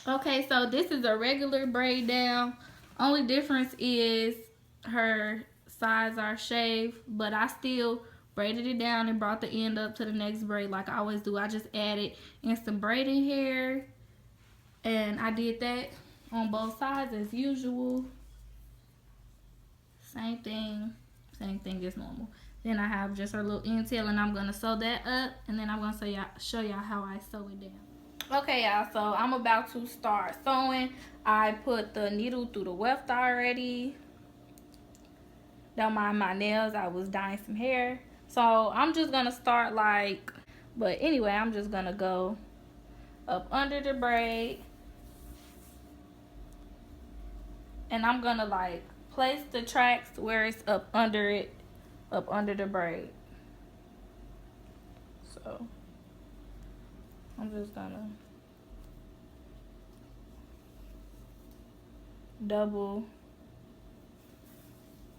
Okay, so this is a regular braid down. Only difference is her sides are shaved, but I still braided it down and brought the end up to the next braid like I always do. I just added in some braiding hair, and I did that on both sides as usual. Same thing as normal. Then I have just her little end tail, and I'm gonna sew that up, and then I'm gonna show y'all how I sew it down. Okay, y'all, so I'm about to start sewing. I put the needle through the weft already. Don't mind my nails, I was dyeing some hair. So I'm just gonna start but anyway, I'm just gonna go up under the braid, and I'm gonna place the tracks where it's up under the braid. So I'm just gonna double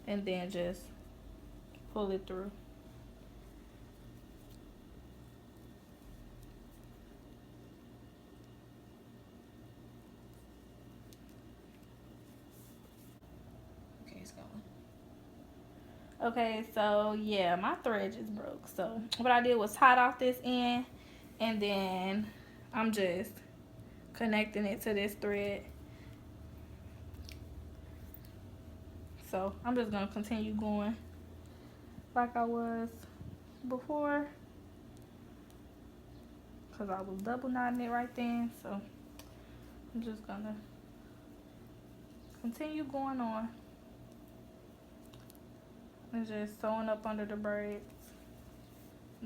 and then just pull it through. Okay, it's going. Okay, so yeah, my thread just broke. So what I did was tie off this end, and then I'm just connecting it to this thread. So I'm just gonna continue going like I was before, because I was double knotting it right then. So I'm just gonna continue going on and just sewing up under the braids,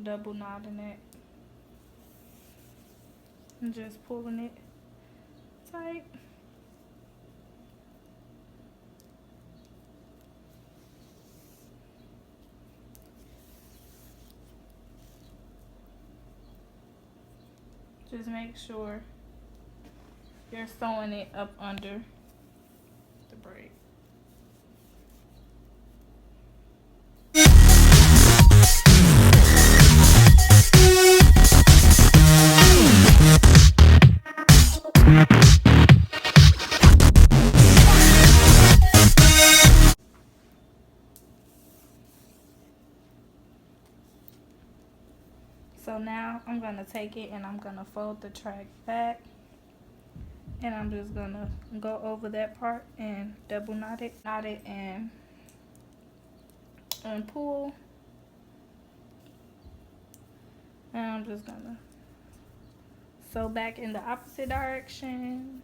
double knotting it, and just pulling it tight. Just make sure you're sewing it up under the braid. So now I'm gonna take it and I'm gonna fold the track back, and I'm just gonna go over that part and double knot it, and pull. And I'm just gonna sew back in the opposite direction.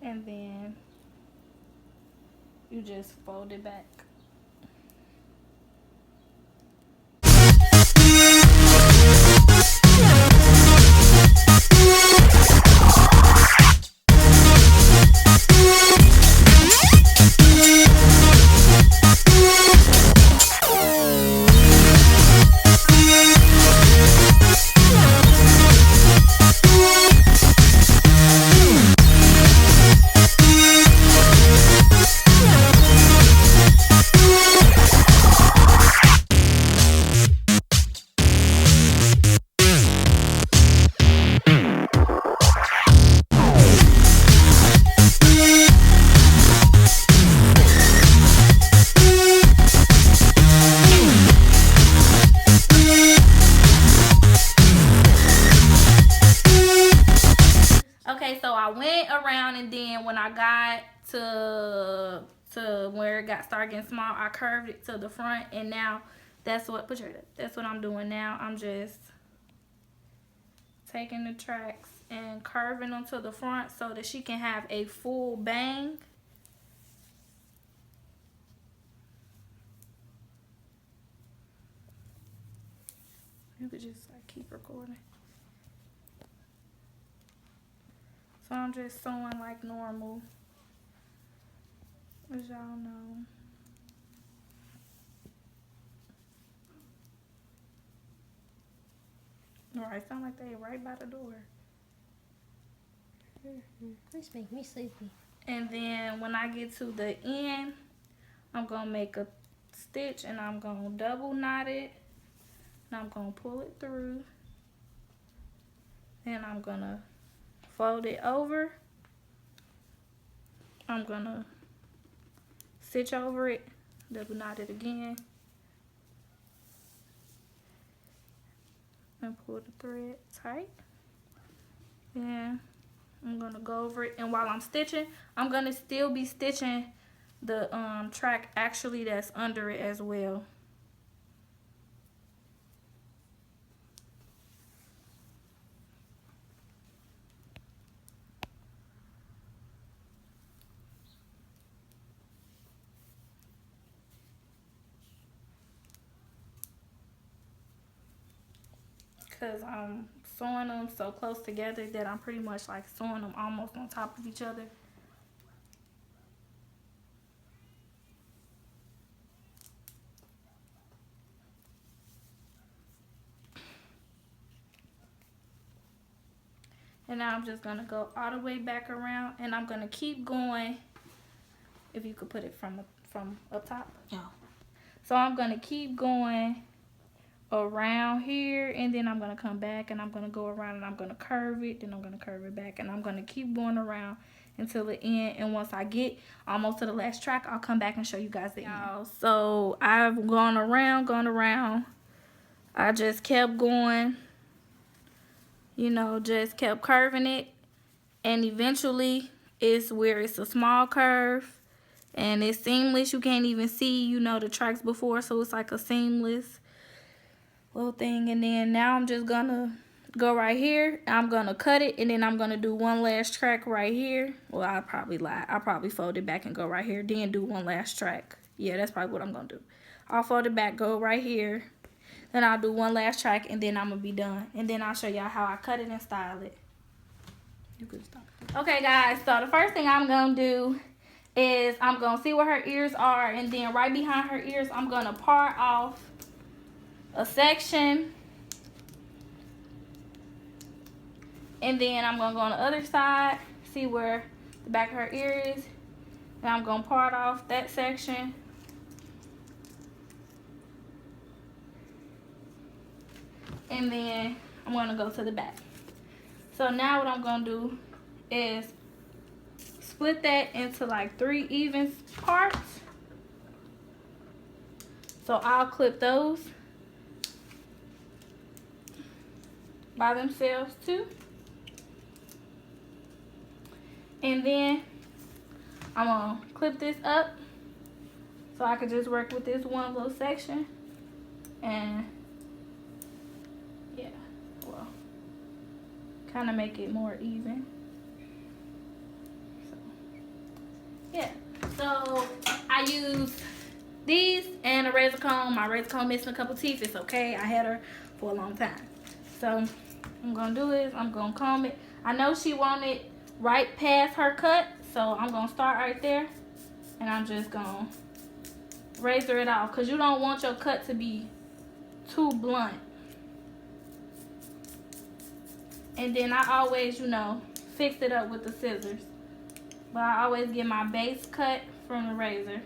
And then you just fold it back. Okay, so I went around, and then when I got to where it started getting small, I curved it to the front, and now that's what I'm doing now. I'm just taking the tracks and curving them to the front so that she can have a full bang. could just like keep recording. So I'm just sewing like normal, as y'all know. Alright, sound like they right by the door. This makes me sleepy. And then when I get to the end, I'm gonna make a stitch and I'm gonna double knot it. And I'm gonna pull it through. Then I'm gonna fold it over. I'm gonna stitch over it, double knot it again, and pull the thread tight. Then I'm gonna go over it, and while I'm stitching, I'm gonna still be stitching the track actually that's under it as well. Because I'm sewing them so close together that I'm pretty much like sewing them almost on top of each other. And now I'm just gonna go all the way back around, and I'm gonna keep going. If you could put it from up top. Yeah. So I'm gonna keep going around here, and then I'm gonna come back and I'm gonna go around and I'm gonna curve it, then I'm gonna curve it back, and I'm gonna keep going around until the end. And once I get almost to the last track, I'll come back and show you guys the end. So I've gone around. I just kept going, you know, just kept curving it, and eventually it's where it's a small curve and it's seamless. You can't even see, you know, the tracks before, so it's like a seamless little thing. And then now I'm just gonna go right here. I'm gonna cut it, and then I'm gonna do one last track right here. Well, I'll probably lie. I'll probably fold it back and go right here, then do one last track. Yeah, that's probably what I'm gonna do. I'll fold it back, go right here, then I'll do one last track, and then I'm gonna be done. And then I'll show y'all how I cut it and style it. You could stop. Okay, guys, so the first thing I'm gonna do is I'm gonna see where her ears are, and then right behind her ears, I'm gonna part off a section, and then I'm gonna go on the other side, see where the back of her ear is, and I'm gonna part off that section, and then I'm gonna go to the back. So now what I'm gonna do is split that into like 3 even parts. So I'll clip those by themselves too. And then I'm gonna clip this up so I can just work with this one little section. And yeah, well, kind of make it more even. So yeah, so I use these and a razor comb. My razor comb missing a couple teeth. It's okay, I had her for a long time. So what I'm gonna do is I'm gonna comb it. I know she wanted right past her cut, so I'm gonna start right there, and I'm just gonna razor it off, because you don't want your cut to be too blunt. And then I always, you know, fix it up with the scissors, but I always get my base cut from the razor.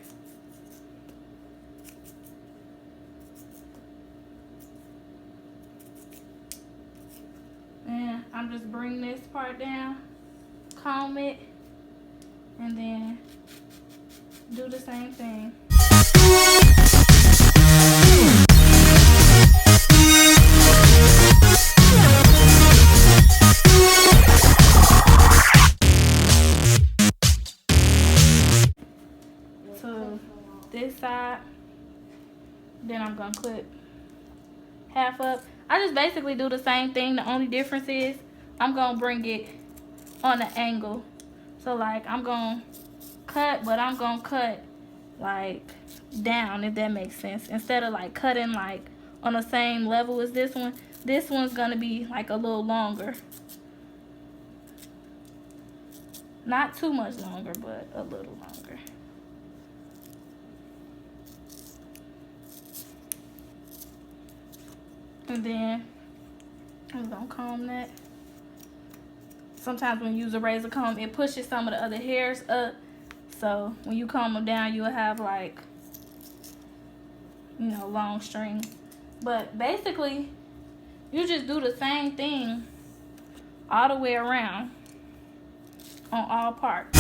And I'm just bring this part down, comb it, and then do the same thing. To this side, then I'm gonna clip half up. I just basically do the same thing. The only difference is I'm gonna bring it on an angle. So like I'm gonna cut, but I'm gonna cut like down, if that makes sense. Instead of like cutting like on the same level as this one, This one's gonna be like a little longer. Not too much longer, but a little longer. And then I'm gonna comb that. Sometimes when you use a razor comb, it pushes some of the other hairs up. So when you comb them down, you'll have like, you know, long strings. But basically, you just do the same thing all the way around on all parts.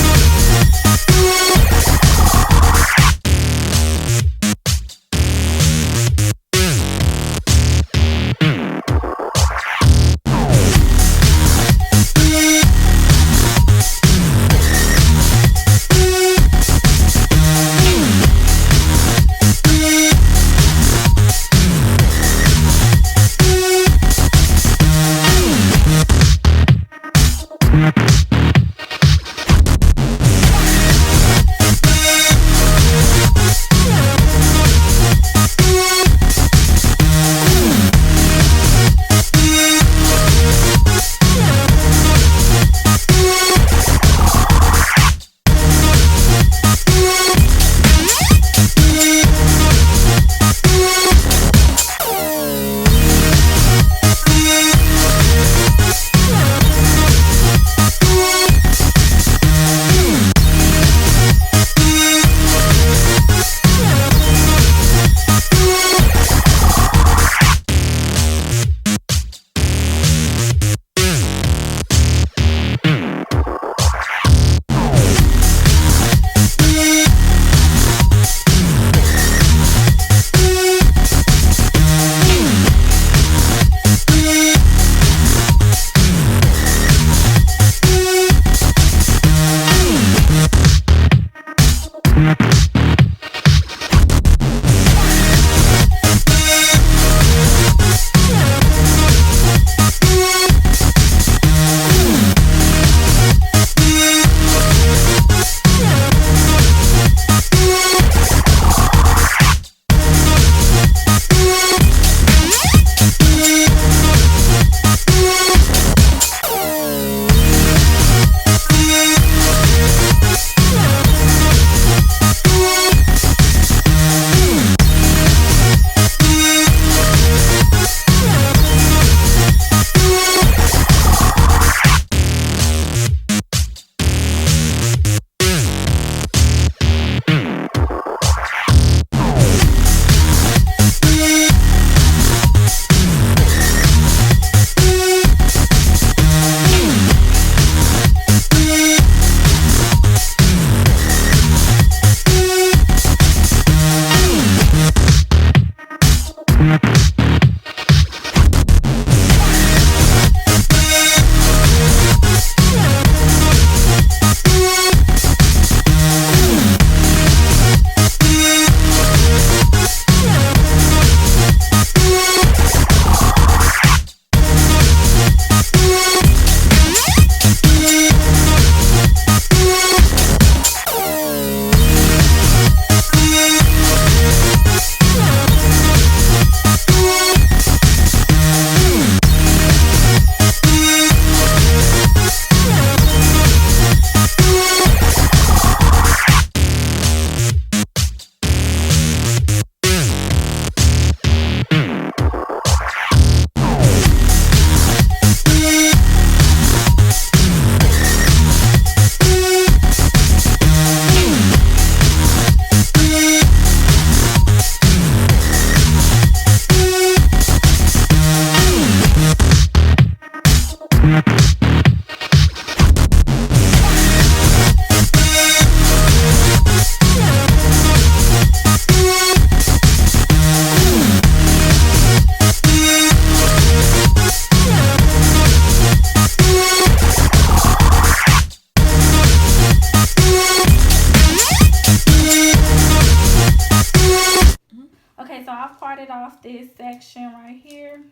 parted off this section right here.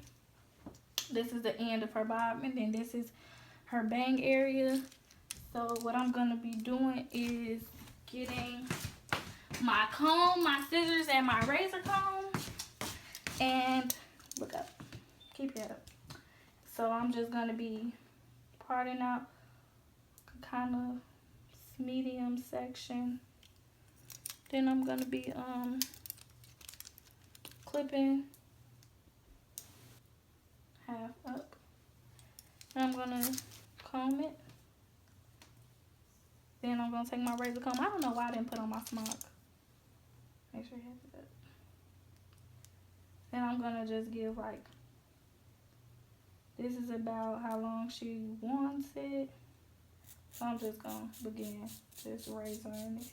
This is the end of her bob, and then this is her bang area. So what I'm gonna be doing is getting my comb, my scissors, and my razor comb. And look up, keep your head up. So I'm just gonna be parting out kind of medium section. Then I'm gonna be clipping half up. And I'm gonna comb it. Then I'm gonna take my razor comb. I don't know why I didn't put on my smock. Make sure you have it up. Then I'm gonna just give like, this is about how long she wants it. So I'm just gonna begin just razoring it.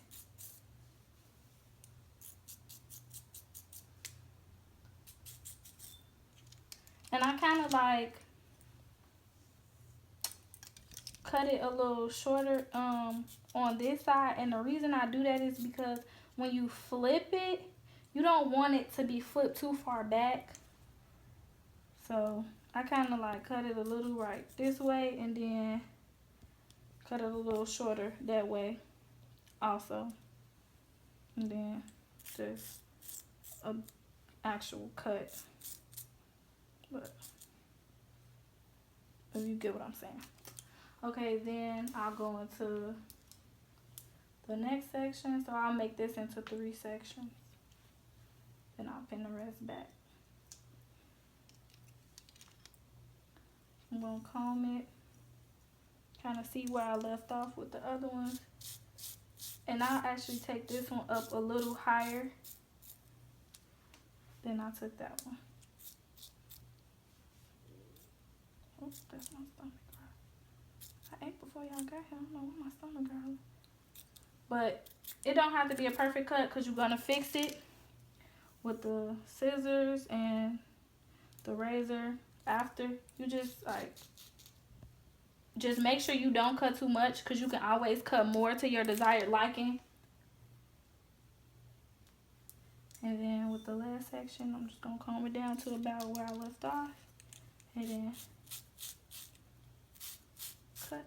And I kind of like cut it a little shorter on this side. And the reason I do that is because when you flip it, you don't want it to be flipped too far back. So I kind of like cut it a little right this way and then cut it a little shorter that way also. And then just a actual cut. But if you get what I'm saying. Okay, then I'll go into the next section. So I'll make this into 3 sections. Then I'll pin the rest back. I'm gonna comb it, kind of see where I left off with the other ones. And I'll actually take this one up a little higher than I took that one. Oops, that's my stomach. I ate before y'all got here. I don't know what my stomach got. But it don't have to be a perfect cut because you're gonna fix it with the scissors and the razor after. You just like, just make sure you don't cut too much because you can always cut more to your desired liking. And then with the last section, I'm just gonna comb it down to about where I left off. And then cut.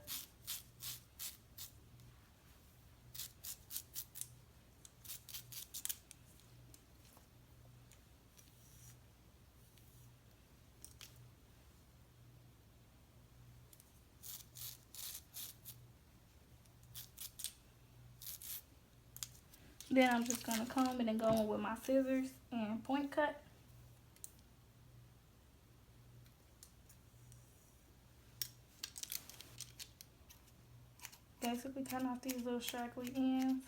Then I'm just gonna comb it and go in with my scissors and point cut. Basically cut off these little straggly ends.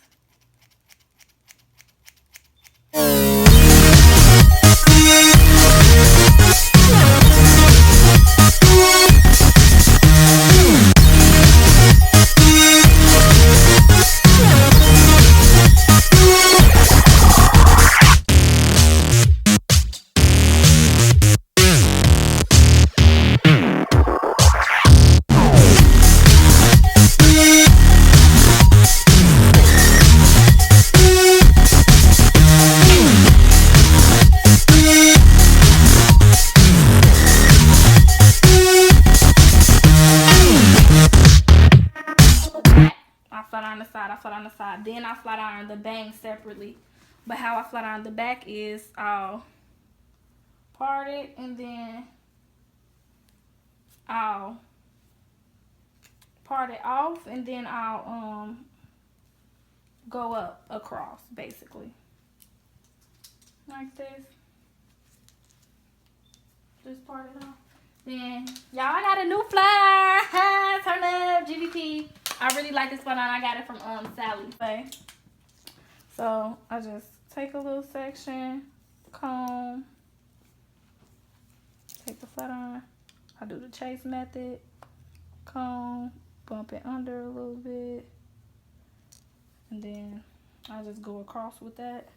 I flat iron the side. Then I flat iron the bang separately. But how I flat iron the back is I'll part it and then I'll part it off and then I'll go up across basically. Like this. Just part it off. Then y'all, I got a new flat iron. Turn up GVP. I really like this flat iron. I got it from Sally. So I just take a little section, comb, take the flat iron. I do the chase method, comb, bump it under a little bit, and then I just go across with that.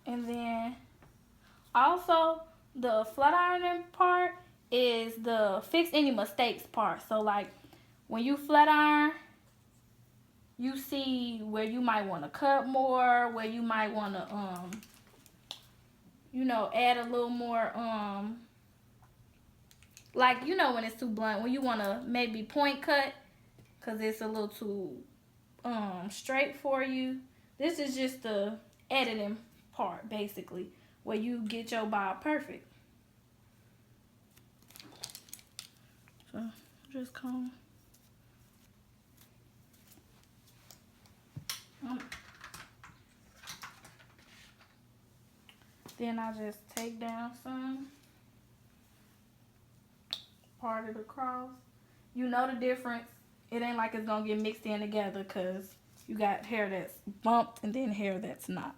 And then also the flat ironing part is the fix any mistakes part. So like when you flat iron, you see where you might want to cut more, where you might want to you know, add a little more like, you know, when it's too blunt, when you want to maybe point cut because it's a little too straight for you. This is just the editing part, basically, where you get your bob perfect. So just comb. Then I just take down some part of the cross. You know the difference. It ain't like it's gonna get mixed in together, because you got hair that's bumped and then hair that's not.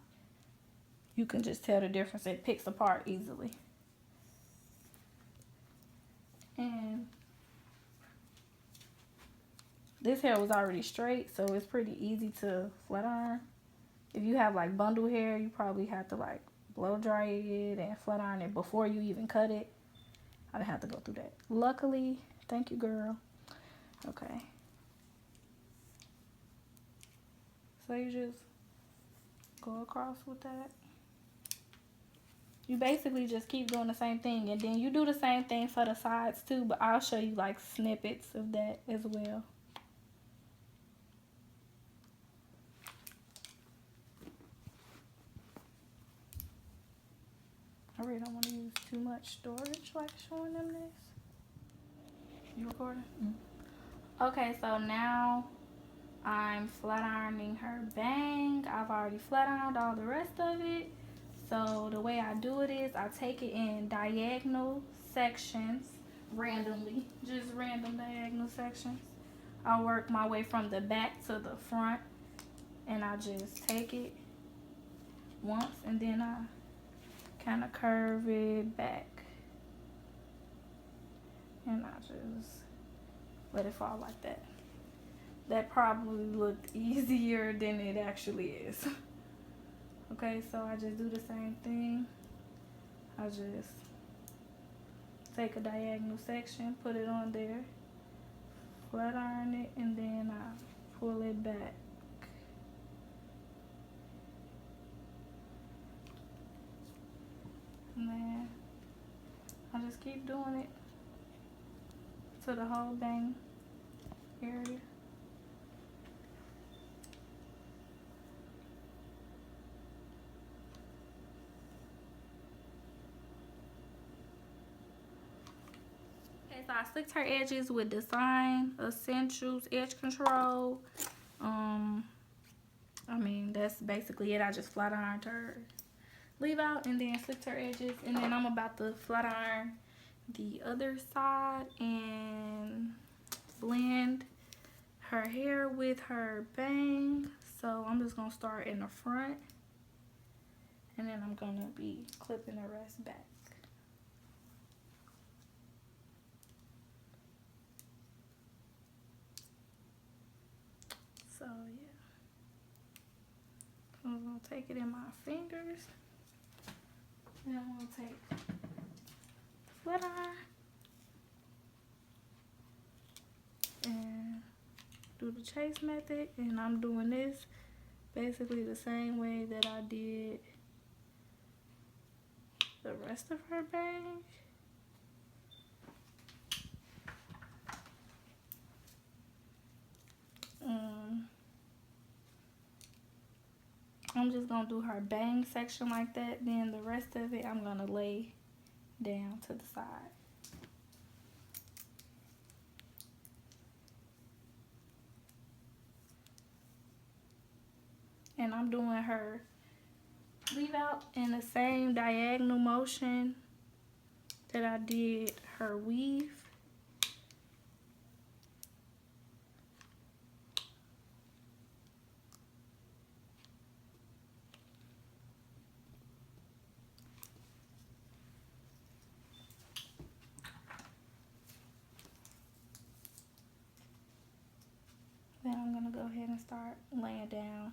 You can just tell the difference. It picks apart easily. And this hair was already straight, so it's pretty easy to flat iron. If you have like bundle hair, you probably have to like blow dry it and flat iron it before you even cut it. I didn't have to go through that. Luckily, thank you, girl. Okay. So you just go across with that. You basically just keep doing the same thing, and then you do the same thing for the sides too, but I'll show you like snippets of that as well. I really don't want to use too much storage like showing them this. You recording? Mm-hmm. Okay, so now I'm flat ironing her bang. I've already flat ironed all the rest of it. So the way I do it is I take it in diagonal sections randomly, just random diagonal sections. I work my way from the back to the front, and I just take it once and then I kind of curve it back, and I just let it fall like that. That probably looked easier than it actually is. Okay, so I just do the same thing. I just take a diagonal section, put it on there, flat iron it, and then I pull it back. And then I just keep doing it to the whole bang area. Okay, so I slicked her edges with Design Essentials Edge Control. I mean, that's basically it. I just flat ironed her leave out and then slicked her edges, and then I'm about to flat iron the other side and blend her hair with her bang. So I'm just gonna start in the front, and then I'm gonna be clipping the rest back. So yeah, I'm gonna take it in my fingers. Then I'm going to take the flat iron and do the chase method. And I'm doing this basically the same way that I did the rest of her bang. I'm just going to do her bang section like that. Then the rest of it I'm going to lay down to the side. And I'm doing her leave out in the same diagonal motion that I did her weave. Then I'm going to go ahead and start laying down.